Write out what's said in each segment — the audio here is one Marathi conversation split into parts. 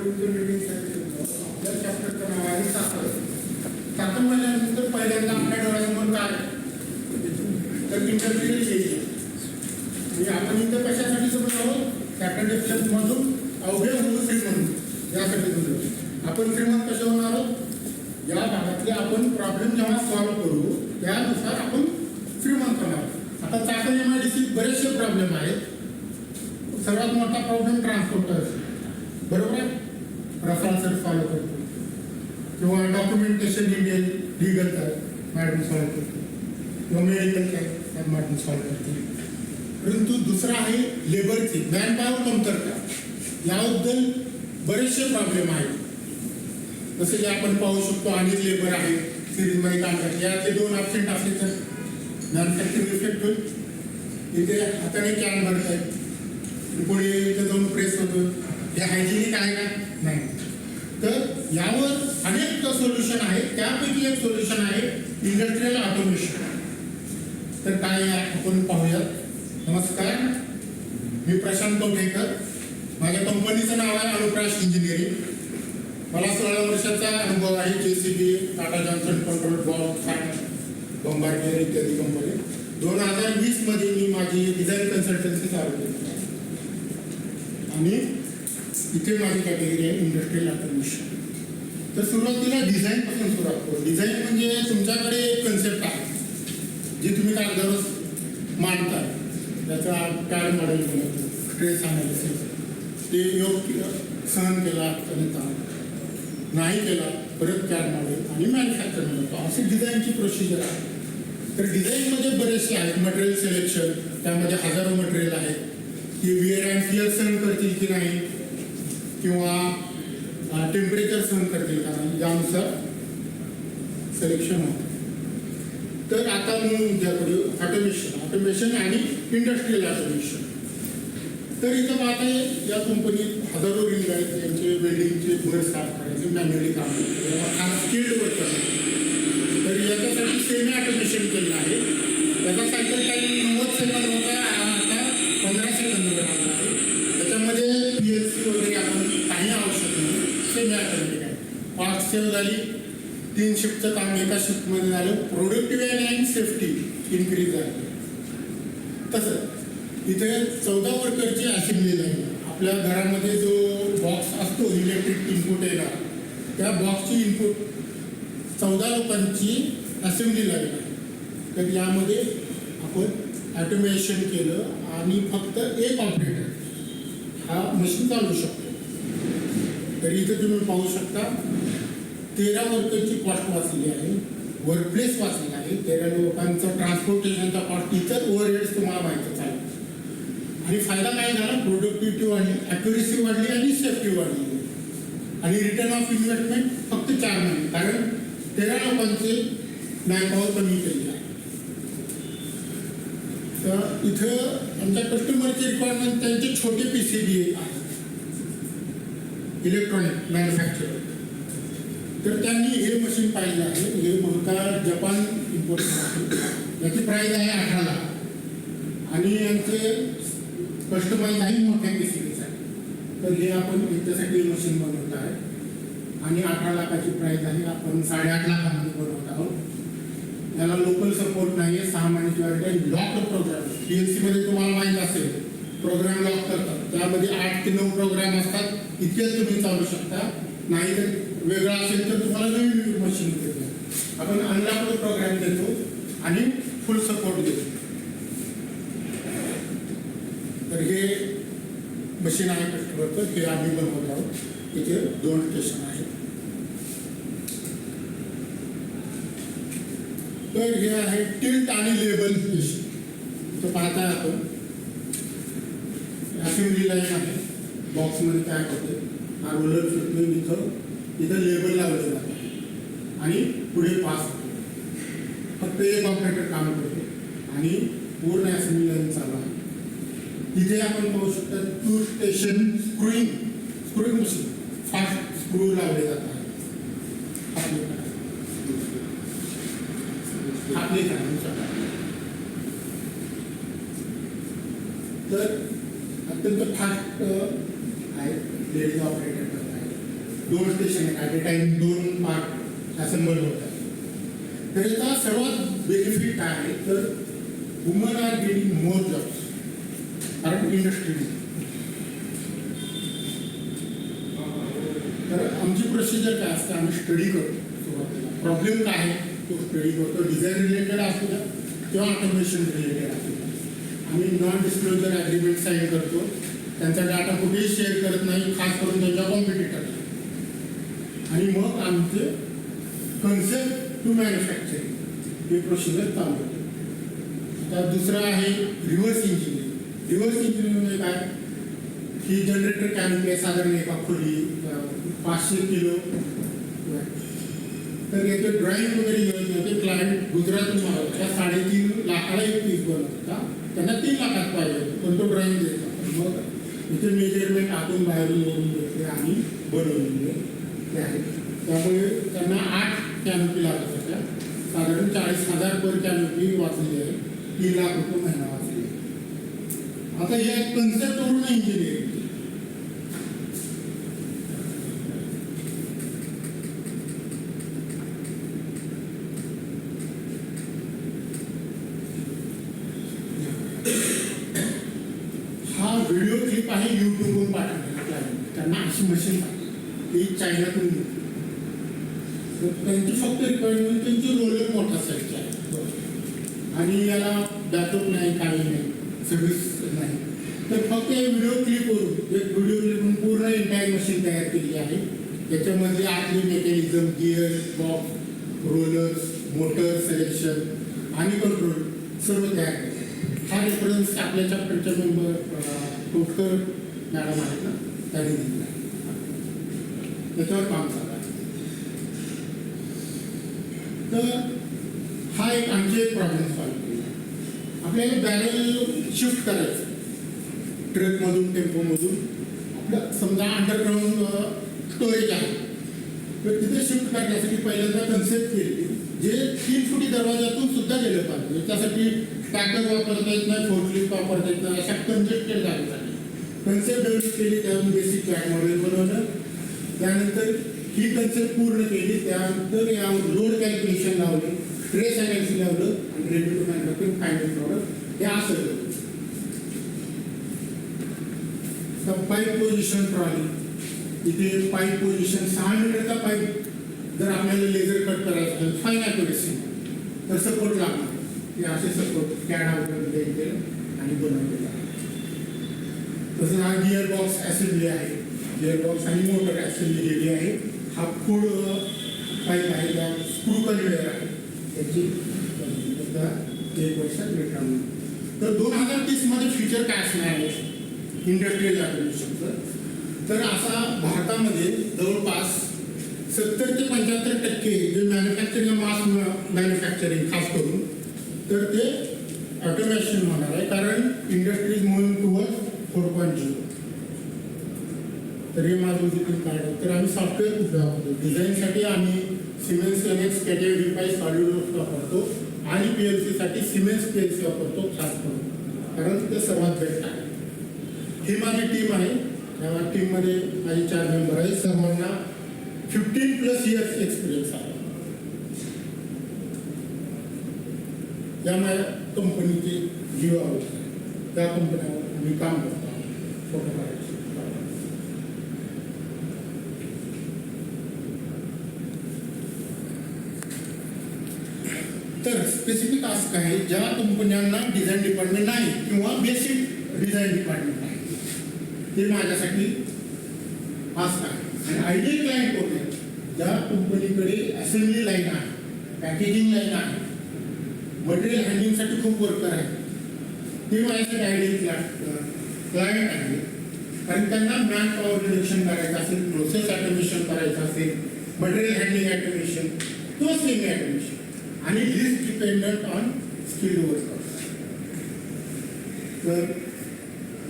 आपल्या चॅप्टरचं नाव आहे साखर. साखर म्हणल्यानंतर पहिल्यांदा आपल्या डोळ्यासमोर काय तर इंटरमिडिएट एरिया. म्हणजे आपण इथं कशासाठी समजत आहोत सॅटर्डे प्लस मधून अवघे होऊन श्रीमंत यासाठी समजतो. आपण श्रीमंत कसे होणार आहोत या भागातले आपण प्रॉब्लेम जेव्हा सॉल्व्ह करू त्यानुसार आपण श्रीमंत होणार. आता चाकण MIDC बरेचसे प्रॉब्लेम आहेत. सर्वात मोठा प्रॉब्लेम ट्रान्सपोर्टर बरोबर आहे. रेफरन्स फॉलो करतो किंवा डॉक्युमेंटेशन इंडियन लीगल काय मॅडम सॉल्व करतो किंवा मेडिकल काय मॅडम सॉल्व करते. परंतु दुसरा आहे लेबरची मॅनपॉवर कमतरता. याबद्दल बरेचसे प्रॉब्लेम आहेत. जसे की आपण पाहू शकतो अनेक लेबर आहे सिरीजमध्ये काम करते. यातले 2 ॲब्सेंट असले तर मॅन्युफॅक्चरिंग इफेक्ट होईल. इथे हाताने कॅन भरत आहे पुढे इथं जाऊन प्रेस होतो. हे हायजिनिक आहे का नाही. तर यावर अनेक सोल्युशन आहेत. त्यापैकी एक सोल्युशन आहे इंडस्ट्रियल ऑटोमेशन. तर काय आपण पाहूयात. नमस्कार, मी प्रशांत कवठेकर. माझ्या कंपनीचं नाव आहे अनुप्राश इंजिनिअरिंग. मला 16 वर्षाचा अनुभव आहे. JCB, Tata Johnson control box, Bombardier इत्यादी कंपनी. 2020 मध्ये मी माझी डिझाईन कन्सल्टन्सी चालू केली आणि इथे माझी कॅटेगरी आहे इंडस्ट्रियल ऑटोमेशन. तर सुरुवातीला डिझाईन पासून सुरुवात करू. डिझाईन म्हणजे तुमच्याकडे एक कन्सेप्ट आहे जी तुम्ही कागदावर मांडताय. त्याचा CAD मॉडेल बनवतो, स्ट्रेस अनालिसिस, ते योग्य सहन केला नाही केला परत CAD मॉडेल आणि मॅन्युफॅक्चर बनवतो. अशी डिझाईनची प्रोसिजर आहे. तर डिझाईनमध्ये बरेचसे आहेत. मटेरियल सिलेक्शन, त्यामध्ये हजारो मटेरियल आहेत की विअर अँड टिअर सहन करतील की नाही किंवा टेम्परेचर सहन करतील का नाही यानुसार सिलेक्शन होतं. तर आता मी उद्याकडे ऑटोमेशन आणि इंडस्ट्रियल ऑटोमेशन. तर इथं पाहता या कंपनीत हजारो रिंग आहेत. त्यांचे वेल्डिंगचे भर साफ करायचे मॅन्युअली काम करतात, स्किल्ड वर्क करतात. तर याच्यासाठी सेमी ऑटोमेशन केलं आहे. त्याचा सायकल टाईम 90 सेकंद होता, आता 15 सेकंद आला आहे. त्याच्यामध्ये PLC वगैरे आपण काही आवश्यक नाही. सेमी ऑटोमॅटिक आहे. कॉस्ट सेव्ह झाली. 3 शिफ्टचं काम एका शिफ्टमध्ये झालं. प्रोडक्टिव्हिटी आणि सेफ्टी इन्क्रीज आहे. तसं इथे 14 वर्करची असेंब्ली नाही. आपल्या घरामध्ये जो बॉक्स असतो इलेक्ट्रिक इनपुट येणार त्या बॉक्सची इनपुट 14 लोकांची असेंब्ली लागली आहे. तर यामध्ये आपण ऑटोमेशन केलं आणि फक्त एक ऑपरेटर हा मशीन चालू शकतो. तरी इथे तुम्ही पाहू शकता 13 वर्करची कॉस्ट वाचली आहे, वर्कप्लेस वाचली आहे, 13 लोकांचं ट्रान्सपोर्टेशनचा कॉस्ट, इतर ओव्हरहेड्स तुम्हाला माहिती चालेल. आणि फायदा काय झाला, प्रोडक्टिव्हिटी वाढली, ॲक्युरेसी वाढली आणि सेफ्टी वाढली. आणि रिटर्न ऑफ इन्व्हेस्टमेंट फक्त 4 महिने, कारण 13 लोकांचे मॅनपॉवर कमी केली आहे. तर इथं आमच्या कस्टमरची रिक्वायरमेंट त्यांचे छोटे PCB आहेत इलेक्ट्रॉनिक मॅन्युफॅक्चर. तर त्यांनी हे मशीन पाहिलं आहे. हे बहुता जपान इम्पोर्ट करतो. याची प्राईस आहे 18 लाख आणि यांचे कस्टमाइज आहे मोठ्या PCBसाठी. तर हे आपण याच्यासाठी मशीन बनवत आहे आणि 18 लाखाची प्राईस आहे. आपण 8.5 लाखामध्ये बनवत आहोत. याला लोकल सपोर्ट नाही आहे. 6 महिन्याची वॉरंटी. लॉक्ड प्रोग्राम PLC मध्ये तुम्हाला माहीत असेल प्रोग्राम लॉक करतात. त्यामध्ये 8 ते 9 प्रोग्राम असतात. इतकेच तुम्ही चालू शकता. नाही तर वेगळा असेल तर तुम्हाला नवीन मशीन देतो. आपण अनलॉक्ड प्रोग्राम देतो आणि फुल सपोर्ट देतो. तर हे मशीन आहे कस्टमरचं. हे आम्ही बनवत आहोत. इथे 2 स्टेशन आहेत. तर हे आहे टिल्ट आणि लेबल स्टेशन. तो पाहताय आपण असेंब्ली लाईन आहे. बॉक्समध्ये काय होते रोलर फिरतो. इथं लेबल लावलं जातं आणि पुढे पास होतो. फक्त एक ऑपरेटर काम करतो आणि पूर्ण असेंब्ली लाईन चालू आहे. तिथे आपण पाहू शकता 2 station screwing machine. Fast screw लावले जातात. तर अत्यंत फास्ट आहे. लेडीज ऑपरेटर करत आहे. 2 स्टेशन आहेत, at a time 2 part assemble होत आहे. तर याचा सर्वात बेनिफिट काय आहे तर woman are getting more jobs, कारण इंडस्ट्री. तर आमची प्रोसिजर काय असते, आम्ही स्टडी करतो सुरुवातीला प्रॉब्लेम काय आहे तो स्टडी करतो. डिझाईन रिलेटेड असू द्या किंवा ऑटोमेशन रिलेटेड असू द्या. आम्ही नॉन डिस्क्लोजर ॲग्रीमेंट साईन करतो. त्यांचा डाटा कुठेही शेअर करत नाही, खास करून त्यांच्या कॉम्पिटिटर. आणि मग आमचे कन्सेप्ट टू मॅन्युफॅक्चरिंग हे प्रोसिजर चालू होते. आता दुसरं आहे रिव्हर्स इंजिनिअरिंग. रिव्हर्स इंजिनिअरिंग म्हणजे काय की जनरेटर कॅनोपी आहे साधारण एका खोली 500 किलो. तर याचे ड्रॉइंग वगैरे घेऊन होते. क्लायंट गुजरातून मागवता 3.5 लाखाला एक पीस बनवता, त्यांना 3 लाखात पाहिजे पण तो ड्रॉइंग द्यायचा. मग इथे मेजरमेंट आतून बाहेरून वरून घेतले आणि बनवलेले ते आहे. त्यामुळे त्यांना 8 कॅनोपी लागत होत्या. साधारण 40,000 पर कॅनोपी वाचली आहे. 3 लाख रुपये महिना वाचले. आता या कन्सेप्टवरून इंजिनिअरिंग हा व्हिडिओ क्लिप आहे यूट्यूबवरून पाठवलेला. त्यांना अशी मशीन पाहिजे ती चायनातून मिळते. तर त्यांची फक्त रिक्वायरमेंट त्यांची रोलर मोठा साईजची आहे आणि याला बॅकअप नाही, काही नाही, सर्व्हिस नाही. तर फक्त हे व्हिडिओ क्लिपवरून एक व्हिडिओ क्लिपवरून पूर्ण एंटायर मशीन तयार केली आहे. त्याच्यामध्ये आतली mechanism, gear box, rollers, motor selection आणि कंट्रोल सर्व तयार केले. हा रेफरन्स आपल्या चॅप्टरच्या मेंबर टोटकर मॅडम आहेत ना, त्यांनी दिलेला आहे. त्याच्यावर काम चालू आहे. तर हा एक आणखी एक प्रॉब्लेम सॉल्व्ह केला. आपल्याला बॅरल शिफ्ट करायचं ट्रकमधून टेम्पोमधून. आपलं समजा अंडरग्राऊंड स्टोरेज आहे तर तिथे शिफ्ट करण्यासाठी पहिल्यांदा कन्सेप्ट केली जे 3 फुटी दरवाजातून सुद्धा गेलं पाहिजे. त्यासाठी ट्रॅक्टर वापरता येत नाही, फोर्कलिफ्ट वापरता येत नाही, अशा कंजेस्टेड जागेसाठी कन्सेप्ट डेव्हलप केली. त्यावरून बेसिक फ्लॅट मॉडेल बनवलं. त्यानंतर ही कन्सेप्ट पूर्ण केली. त्यानंतर यावर लोड कॅल्क्युलेशन लावले, स्ट्रेस अनालिसिस लावलं आणि ready to manufacturing final product हे असं केलं. पाईप पोझिशन ट्रॉली, इथे पाईप पोझिशन 6 मीटरचा पाईप जर आपल्याला लेझर कट करायचं असेल फाईन ॲक्युरेसी तर सपोर्ट लागणार. ते असे सपोर्ट कॅड आउटमध्ये केलं आणि बनवलेलं आहे. तसंच हा गिअर बॉक्स असेंब्ली आहे. गिअर बॉक्स आणि मोटर असेंब्ली केली आहे. हा फूड पाईप आहे, त्या स्क्रू कन्व्हेयर आहे त्याची 1 वर्षात रिटर्न. तर 2030 मध्ये फ्युचर काय असणार आहे इंडस्ट्रियल ॲप्लिकेशनचं. तर असा भारतामध्ये जवळपास 70 ते 75% जे मॅन्युफॅक्चरिंग मास मॅन्युफॅक्चरिंग खास करून तर ते ऑटोमेशन होणार आहे. कारण इंडस्ट्रीज मूव्हिंग टुवर्ड्स 4.0. तर हे माझं उद्दिष्ट काढलं. तर आम्ही सॉफ्टवेअर कुठे वापरतो डिझाईनसाठी आम्ही सिमेन्स एनएक्स कॅटेगरी पाय सॉलिड वापरतो आणि PLCसाठी सिमेन्स PLC वापरतो खास करून, कारण ते सर्वात बेस्ट आहे. ही माझी टीम आहे. या टीममध्ये माझे 4 मेंबर आहेत. सर्वांना 15+ इयर्स एक्सपिरियन्स आहे. या माझ्या कंपनीची जीव आहे, त्या कंपनीवर मी काम करतो फोटो काढायचं. तर स्पेसिफिक टास्क आहे ज्या कंपन्यांना डिझाईन डिपार्टमेंट नाही किंवा बेसिक डिझाईन डिपार्टमेंट आहे ते माझ्यासाठी टास्क आहे. आणि आयडियल क्लायंट कोण आहे ज्या कंपनीकडे असेंब्ली लाईन आहे, पॅकेजिंग लाईन आहे, मटेरियल हँडलिंगसाठी खूप वर्कर आहे, ते माझ्यासाठी आयडियल क्लायंट आहे. कारण त्यांना मॅन पॉवर रिडक्शन करायचं असेल, प्रोसेस ऑटोमेशन करायचं असेल, मटेरियल हँडलिंग ऑटोमेशन किंवा सेमी ऑटोमेशन आणि list dependent on skilled workers. तर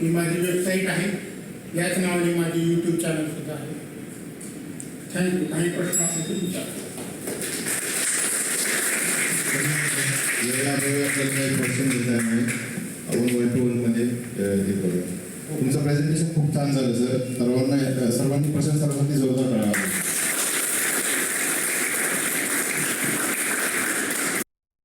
ही माझी वेबसाईट आहे, याच नावाने माझी यूट्यूब चॅनल सुद्धा आहे. थँक्यू. काही प्रश्न असेल तर विचारा. क्वेश्चन देत आहे आपण 1 to 1 मध्ये हे करूया. तुमचं प्रेझेंटेशन खूप छान झालं सर. सर्वांनी प्रशंसा जोरदार करा.